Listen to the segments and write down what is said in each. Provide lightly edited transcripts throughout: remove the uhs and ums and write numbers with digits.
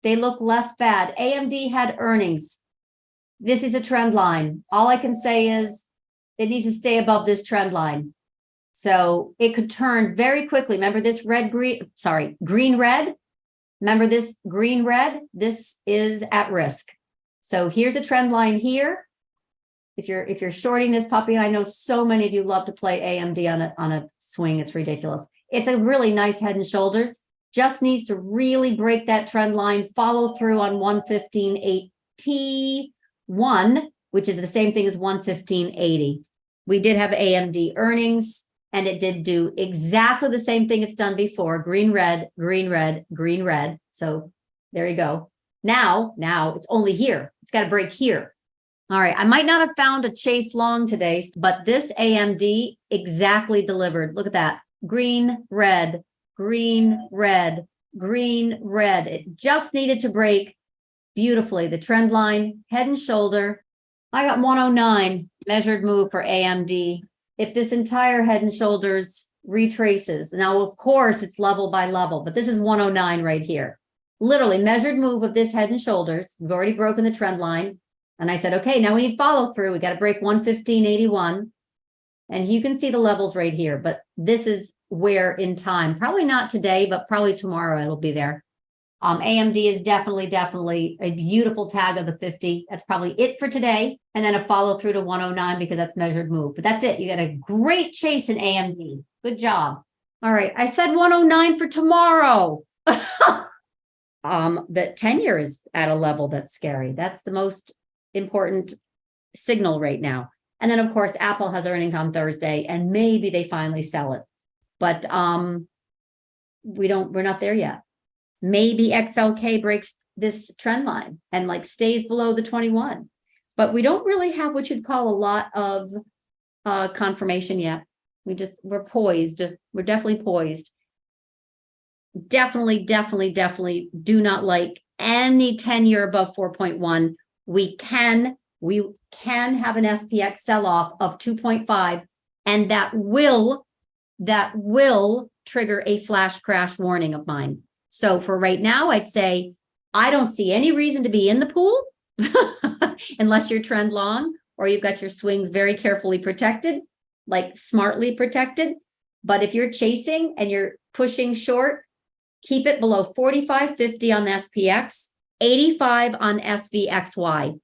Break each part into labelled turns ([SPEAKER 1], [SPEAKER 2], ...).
[SPEAKER 1] They look less bad. AMD had earnings. This is a trend line. All I can say is it needs to stay above this trend line. So it could turn very quickly. Remember this green red? Remember this green red? This is at risk. So here's a trend line here. If you're shorting this puppy, I know so many of you love to play AMD on a swing. It's ridiculous. It's a really nice head and shoulders. Just needs to really break that trend line, follow through on 115.81, which is the same thing as 115.80. We did have AMD earnings, and it did do exactly the same thing it's done before. Green, red, green, red, green, red. So there you go. Now it's only here. It's got to break here. All right. I might not have found a chase long today, but this AMD exactly delivered. Look at that. Green, red, green, red, green, red. It just needed to break beautifully. The trend line, head and shoulder. I got 109 measured move for AMD. If this entire head and shoulders retraces, now of course it's level by level, but this is 109 right here. Literally measured move of this head and shoulders. We've already broken the trend line. And I said, okay, now we need follow through. We got to break 115.81. And you can see the levels right here, but this is where in time, probably not today, but probably tomorrow it'll be there. AMD is definitely a beautiful tag of the 50. That's probably it for today. And then a follow through to 109 because that's measured move. But that's it. You got a great chase in AMD. Good job. All right. I said 109 for tomorrow. The 10-year is at a level that's scary. That's the most important signal right now. And then, of course, Apple has earnings on Thursday, and maybe they finally sell it. But we're not there yet. Maybe XLK breaks this trend line and like stays below the 21. But we don't really have what you'd call a lot of confirmation yet. We're poised. We're definitely poised. Definitely do not like any 10-year above 4.1. We can have an SPX sell-off of 2.5, and that will trigger a flash crash warning of mine. So for right now, I'd say I don't see any reason to be in the pool unless you're trend long or you've got your swings very carefully protected, like smartly protected. But if you're chasing and you're pushing short, keep it below 45.50 on the SPX, 85 on SVXY.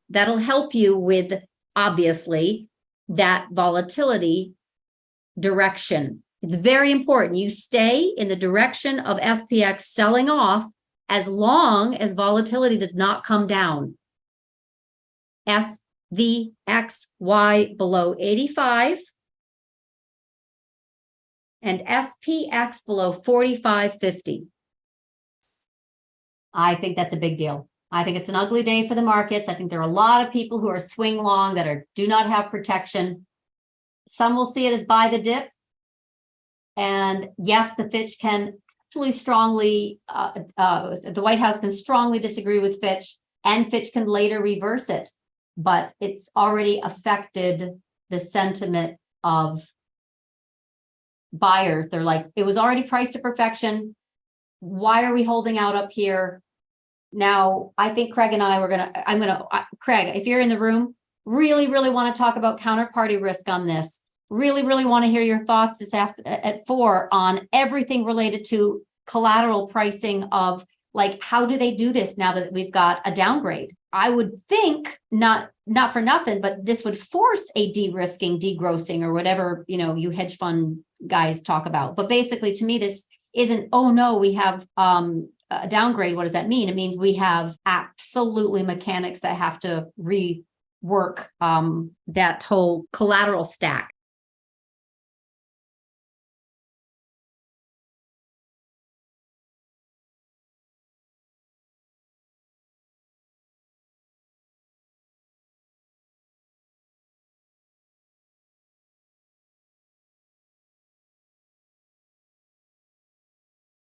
[SPEAKER 1] That'll help you with, obviously, that volatility direction. It's very important. You stay in the direction of SPX selling off as long as volatility does not come down. SVXY below 85 and SPX below 45.50. I think that's a big deal. I think it's an ugly day for the markets. I think there are a lot of people who are swing long that do not have protection. Some will see it as buy the dip. And yes, the Fitch can actually strongly, the White House can strongly disagree with Fitch, and Fitch can later reverse it. But it's already affected the sentiment of buyers. They're like, it was already priced to perfection. Why are we holding out up here? Now, I think Craig and I Craig, if you're in the room, really want to talk about counterparty risk on this. Really want to hear your thoughts this after at 4 on everything related to collateral pricing of like, how do they do this now that we've got a downgrade? I would think not for nothing, but this would force a de-risking, degrossing, or whatever, you hedge fund guys talk about. But basically, to me, this isn't, oh no, we have a downgrade. What does that mean? It means we have absolutely mechanics that have to rework that whole collateral stack.